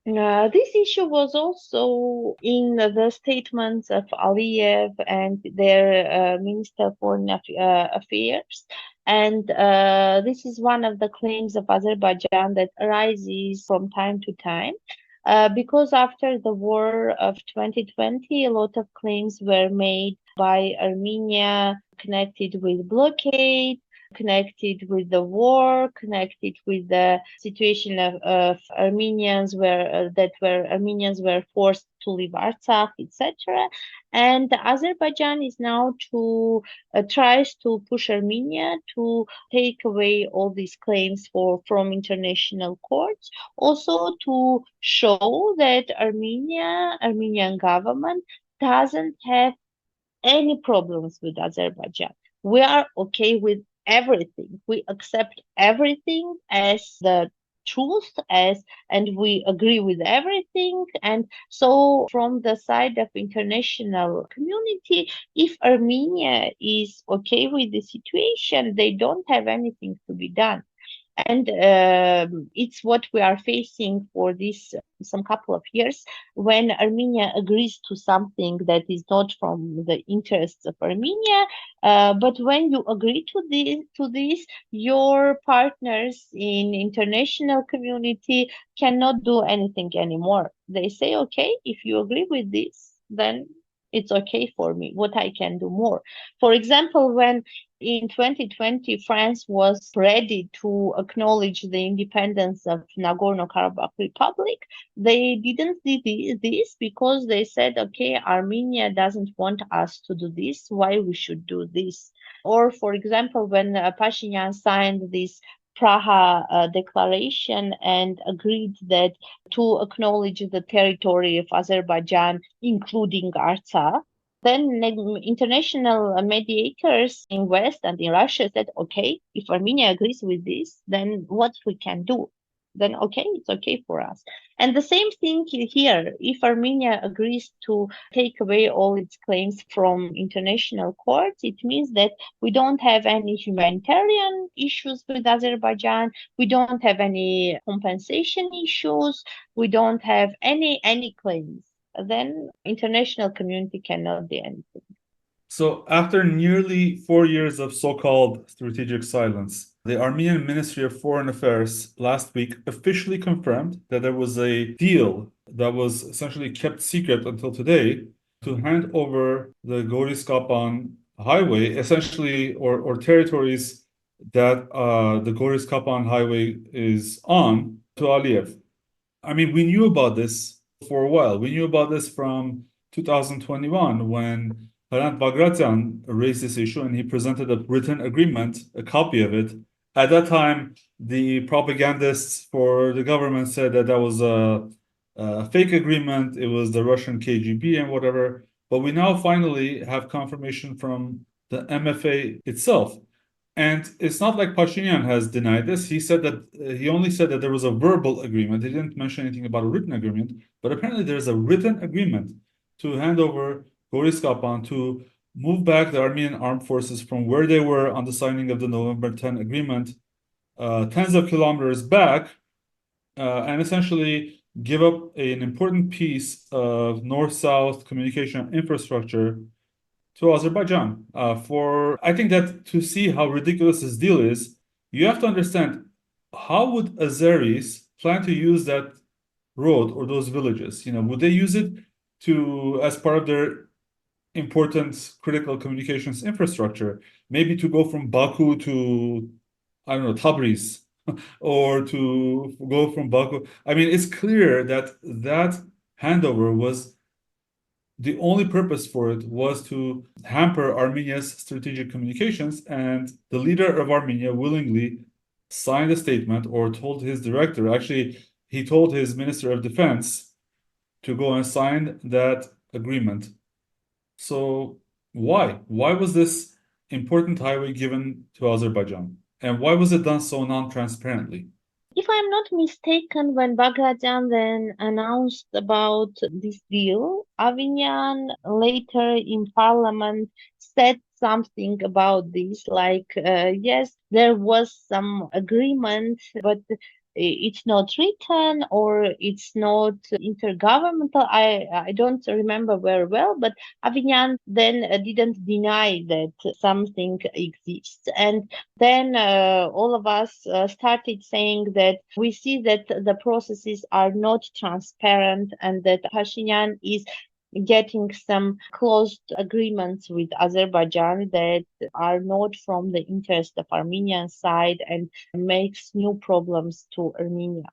This issue was also in the statements of Aliyev and their Minister of Foreign Affairs. And this is one of the claims of Azerbaijan that arises from time to time. Because after the war of 2020, a lot of claims were made by Armenia, connected with blockade, connected with the war, connected with the situation of Armenians where Armenians were forced to leave Artsakh, etc. And Azerbaijan is now tries to push Armenia to take away all these claims from international courts, also to show that Armenian government doesn't have any problems with Azerbaijan. We are okay with everything. We accept everything as the truth, and we agree with everything. And so from the side of international community, if Armenia is okay with the situation, they don't have anything to be done. And it's what we are facing for this some couple of years, when Armenia agrees to something that is not from the interests of Armenia. But when you agree to this, your partners in international community cannot do anything anymore. They say, okay, if you agree with this, then it's okay for me. What I can do more? For example, when in 2020, France was ready to acknowledge the independence of Nagorno-Karabakh Republic, they didn't do this because they said, okay, Armenia doesn't want us to do this, why we should do this? Or, for example, when Pashinyan signed this Praha declaration and agreed that to acknowledge the territory of Azerbaijan, including Artsakh, then international mediators in West and in Russia said, okay, if Armenia agrees with this, then what we can do? Then okay, it's okay for us. And the same thing here. If Armenia agrees to take away all its claims from international courts, it means that we don't have any humanitarian issues with Azerbaijan. We don't have any compensation issues. We don't have any claims. Then international community cannot do anything. So after nearly 4 years of so-called strategic silence, the Armenian Ministry of Foreign Affairs last week officially confirmed that there was a deal that was essentially kept secret until today to hand over the Goris Kapan highway, essentially, or territories that the Goris Kapan highway is on, to Aliyev. I mean, we knew about this for a while. We knew about this from 2021 when Karapetyan raised this issue and he presented a written agreement, a copy of it. At that time, the propagandists for the government said that that was a fake agreement. It was the Russian KGB and whatever. But we now finally have confirmation from the MFA itself. And it's not like Pashinyan has denied this. He said that he only said that there was a verbal agreement. He didn't mention anything about a written agreement. But apparently there's a written agreement to hand over Goris Kapan, to move back the Armenian armed forces from where they were on the signing of the November 10 agreement, tens of kilometers back, and essentially give up an important piece of north-south communication infrastructure to Azerbaijan. I think that to see how ridiculous this deal is, you have to understand, how would Azeris plan to use that road or those villages? Would they use it as part of their important critical communications infrastructure? Maybe to go from Baku to, I don't know, Tabriz, or to go from Baku. I mean, it's clear that that handover was, the only purpose for it was to hamper Armenia's strategic communications, and the leader of Armenia willingly signed a statement, or told his director, actually, he told his Minister of Defense to go and sign that agreement. So why? Why was this important highway given to Azerbaijan? And why was it done so non-transparently? If I'm not mistaken, when Bagration then announced about this deal, Avignon later in Parliament said something about this, like, yes, there was some agreement, but it's not written, or it's not intergovernmental. I don't remember very well, but Avignon then didn't deny that something exists. And then all of us started saying that we see that the processes are not transparent, and that Pashinyan is getting some closed agreements with Azerbaijan that are not from the interest of Armenian side and makes new problems to Armenia.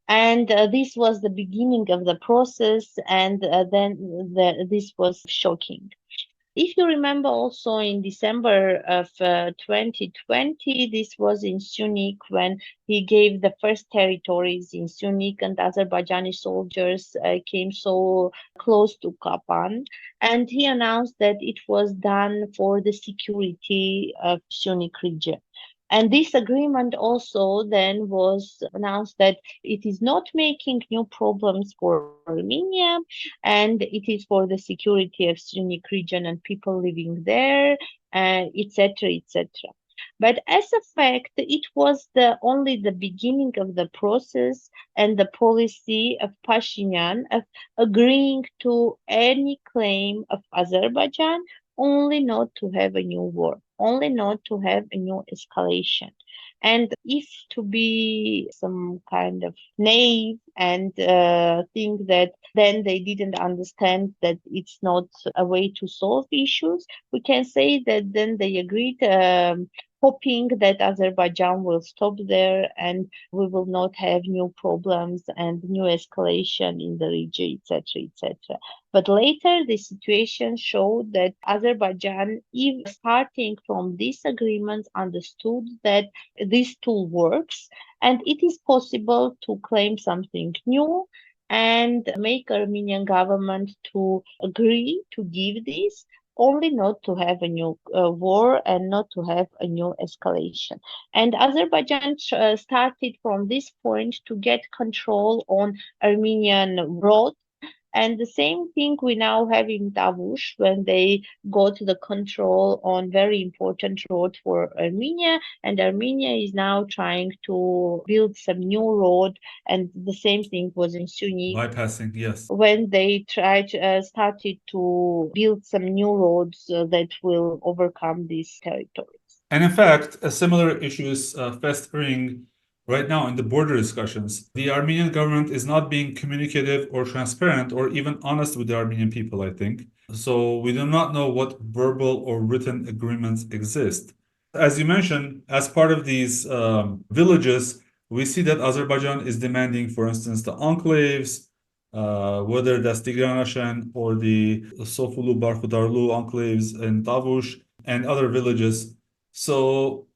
And this was the beginning of the process, and this was shocking. If you remember, also in December of 2020, this was in Syunik when he gave the first territories in Syunik, and Azerbaijani soldiers came so close to Kapan. And he announced that it was done for the security of Syunik region. And this agreement also then was announced that it is not making new problems for Armenia, and it is for the security of Syunik region and people living there, etc., etc. But as a fact, it was only the beginning of the process and the policy of Pashinyan of agreeing to any claim of Azerbaijan, only not to have a new war, only not to have a new escalation. And if to be some kind of naive and think that then they didn't understand that it's not a way to solve issues, we can say that then they agreed, hoping that Azerbaijan will stop there and we will not have new problems and new escalation in the region, etc., etc. But later, the situation showed that Azerbaijan, even starting from these agreements, understood that this tool works and it is possible to claim something new and make Armenian government to agree to give this, only not to have a new war and not to have a new escalation. And Azerbaijan started from this point to get control on Armenian roads. And the same thing we now have in Tavush when they got the control on very important road for Armenia, and Armenia is now trying to build some new road, and the same thing was in Syunik. Bypassing, yes. When they started to build some new roads that will overcome these territories. And in fact, a similar issue is festering right now in the border discussions. The Armenian government is not being communicative or transparent or even honest with the Armenian people, I think. So we do not know what verbal or written agreements exist. As you mentioned, as part of these villages, we see that Azerbaijan is demanding, for instance, the enclaves, whether that's Tigranashen or the Sofulu Barkhudarlu enclaves in Tavush and other villages. So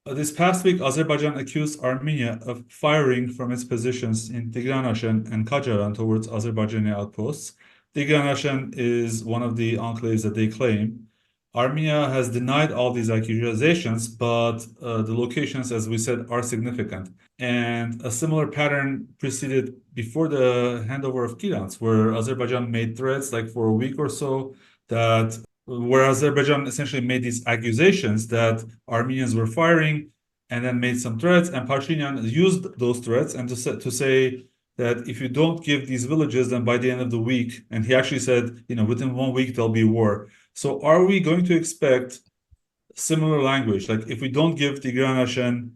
this past week, Azerbaijan accused Armenia of firing from its positions in Tigranashen and Kajaran towards Azerbaijani outposts. Tigranashen is one of the enclaves that they claim. Armenia has denied all these accusations, but the locations, as we said, are significant. And a similar pattern preceded before the handover of Kirans, where Azerbaijan made threats like for a week or so that where Azerbaijan essentially made these accusations that Armenians were firing and then made some threats, and Pashinyan used those threats and to say that if you don't give these villages, then by the end of the week, and he actually said, within 1 week, there'll be war. So are we going to expect similar language? Like if we don't give Tigranashen,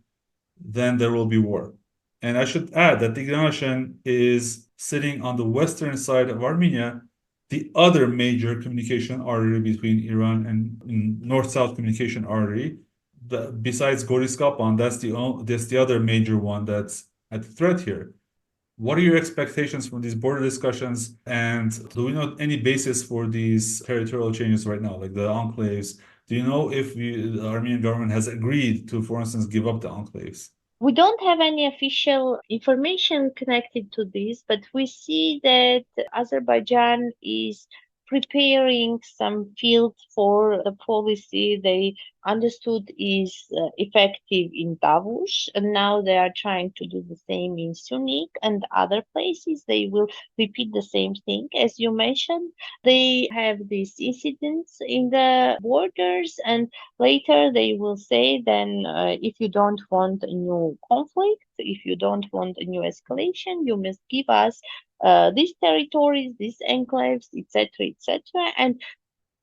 then there will be war. And I should add that Tigranashen is sitting on the western side of Armenia, the other major communication artery between Iran and north-south communication artery. Besides Goris Kapan, that's the other major one that's at threat here. What are your expectations from these border discussions? And do we know any basis for these territorial changes right now, like the enclaves? Do you know if the Armenian government has agreed to, for instance, give up the enclaves? We don't have any official information connected to this, but we see that Azerbaijan is preparing some field for the policy they understood is effective in Tavush, and now they are trying to do the same in Syunik and other places. They will repeat the same thing. As you mentioned, they have these incidents in the borders, and later they will say then if you don't want a new conflict, if you don't want a new escalation, you must give us these territories, these enclaves, etc., etc. And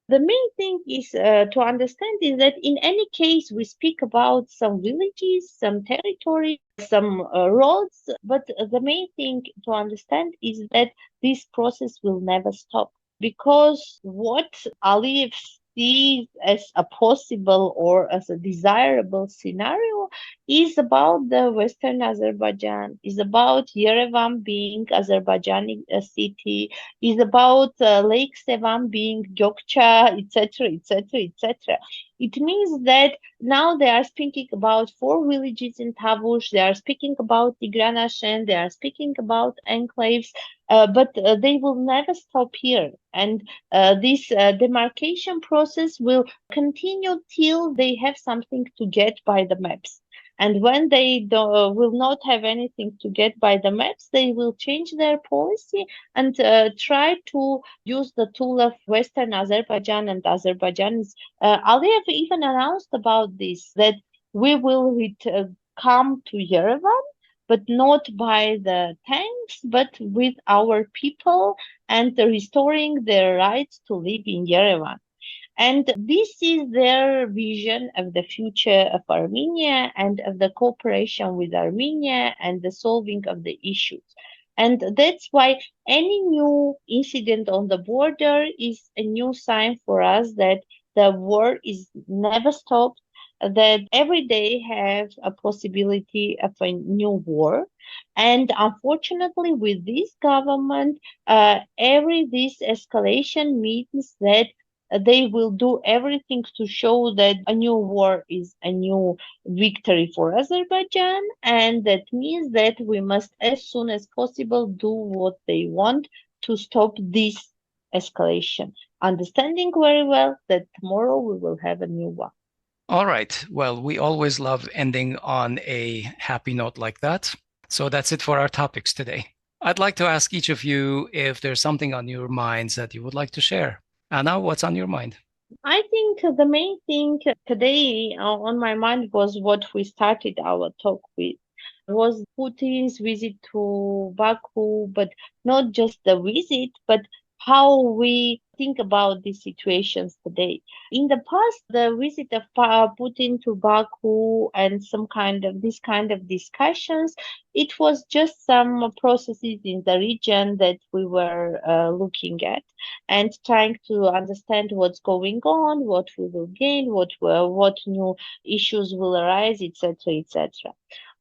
the main thing is to understand is that in any case we speak about some villages, some territory, some roads, but the main thing to understand is that this process will never stop, because what Aliyev sees as a possible or as a desirable scenario is about the Western Azerbaijan, is about Yerevan being Azerbaijani city, is about Lake Sevan being Gökçe, etc., etc., etc. It means that now they are speaking about four villages in Tavush, they are speaking about Tigranashen, they are speaking about enclaves, but they will never stop here. And this demarcation process will continue till they have something to get by the maps. And when they will not have anything to get by the maps, they will change their policy and try to use the tool of Western Azerbaijan and Azerbaijanis. Aliyev even announced about this, that we will come to Yerevan, but not by the tanks, but with our people and restoring their rights to live in Yerevan. And this is their vision of the future of Armenia and of the cooperation with Armenia and the solving of the issues. And that's why any new incident on the border is a new sign for us that the war is never stopped, that every day have a possibility of a new war. And unfortunately, with this government, every this escalation means that they will do everything to show that a new war is a new victory for Azerbaijan, and that means that we must, as soon as possible, do what they want to stop this escalation, understanding very well that tomorrow we will have a new one. All right. Well, we always love ending on a happy note like that. So that's it for our topics today. I'd like to ask each of you if there's something on your minds that you would like to share. Anna, what's on your mind? I think the main thing today on my mind was what we started our talk with, was Putin's visit to Baku, but not just the visit, but how we think about these situations today. In the past, the visit of Putin to Baku and this kind of discussions, it was just some processes in the region that we were looking at and trying to understand what's going on, what we will gain, what new issues will arise, etc., etc.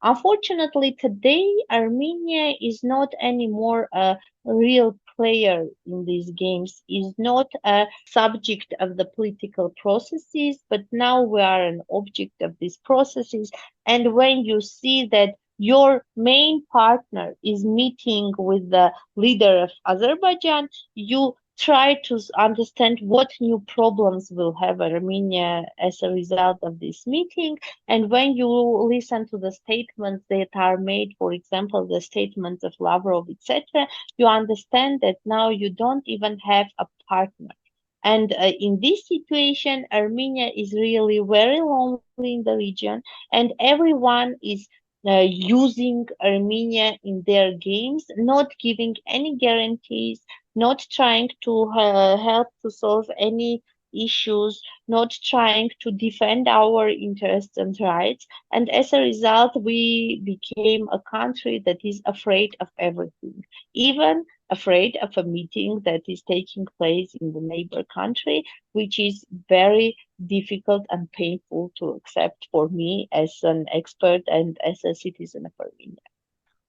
Unfortunately, today Armenia is not anymore a real player in these games, is not a subject of the political processes, but now we are an object of these processes. And when you see that your main partner is meeting with the leader of Azerbaijan, you try to understand what new problems will have Armenia as a result of this meeting. And when you listen to the statements that are made, for example, the statements of Lavrov, etc., you understand that now you don't even have a partner. And in this situation, Armenia is really very lonely in the region, and everyone is using Armenia in their games, not giving any guarantees, not trying to help to solve any issues, not trying to defend our interests and rights. And as a result, we became a country that is afraid of everything, even afraid of a meeting that is taking place in the neighbor country, which is very difficult and painful to accept for me as an expert and as a citizen of Armenia.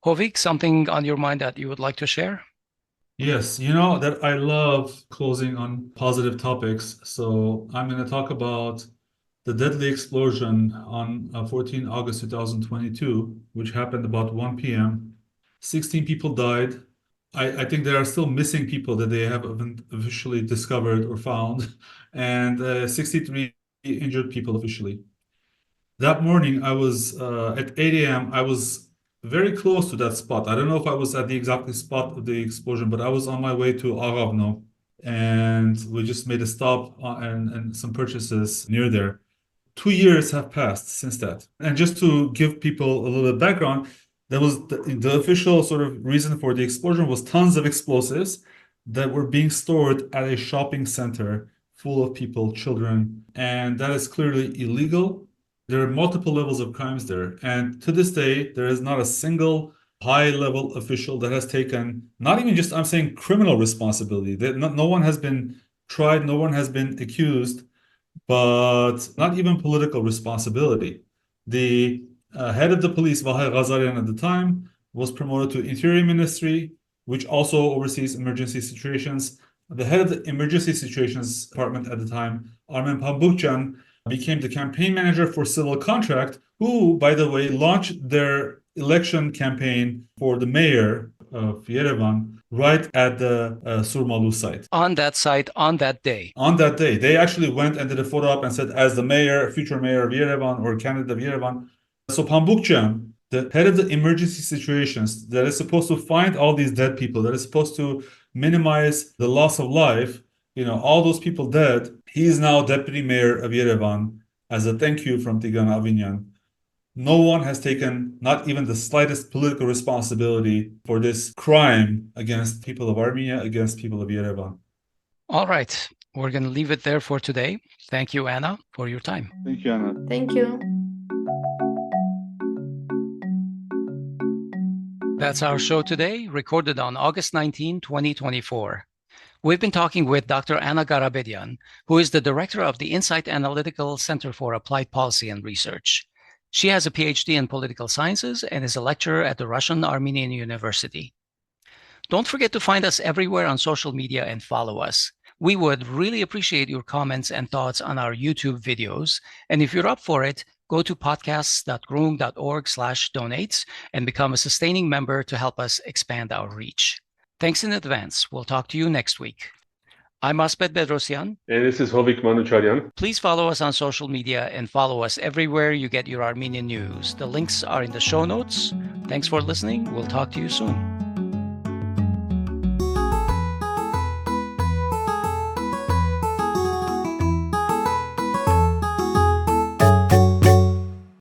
Hovik, something on your mind that you would like to share? Yes, you know that I love closing on positive topics. So I'm going to talk about the deadly explosion on 14 August 2022, which happened about 1 p.m. 16 people died. I think there are still missing people that they haven't officially discovered or found, and 63 injured people officially. That morning, I was at 8 a.m. I was very close to that spot. I don't know if I was at the exact spot of the explosion, but I was on my way to Aravno, and we just made a stop and some purchases near there. 2 years have passed since that. And just to give people a little bit of background, that was the official sort of reason for the explosion was tons of explosives that were being stored at a shopping center full of people, children, and that is clearly illegal. There are multiple levels of crimes there. And to this day, there is not a single high-level official that has taken, not even just, I'm saying, criminal responsibility. That no one has been tried, no one has been accused, but not even political responsibility. The head of the police, Vahir Ghazarian, at the time, was promoted to Interior Ministry, which also oversees emergency situations. The head of the Emergency Situations Department at the time, Armen Pambukjan, became the campaign manager for Civil Contract, who, by the way, launched their election campaign for the mayor of Yerevan right at the Surmalu site. On that site, on that day. On that day, they actually went and did a photo op and said, as the mayor, future mayor of Yerevan or candidate of Yerevan. So Pambukjan, the head of the emergency situations that is supposed to find all these dead people, that is supposed to minimize the loss of life, all those people dead, he is now deputy mayor of Yerevan as a thank you from Tigran Avinyan. No one has taken not even the slightest political responsibility for this crime against people of Armenia, against people of Yerevan. All right. We're going to leave it there for today. Thank you, Anna, for your time. Thank you, Anna. Thank you. That's our show today, recorded on August 19, 2024. We've been talking with Dr. Anna Karapetyan, who is the director of the Insight Analytical Center for Applied Policy and Research. She has a PhD in political sciences and is a lecturer at the Russian Armenian University. Don't forget to find us everywhere on social media and follow us. We would really appreciate your comments and thoughts on our YouTube videos. And if you're up for it, go to podcasts.groong.org/donates and become a sustaining member to help us expand our reach. Thanks in advance. We'll talk to you next week. I'm Asbed Bedrossian. And this is Hovik Manucharyan. Please follow us on social media and follow us everywhere you get your Armenian news. The links are in the show notes. Thanks for listening. We'll talk to you soon.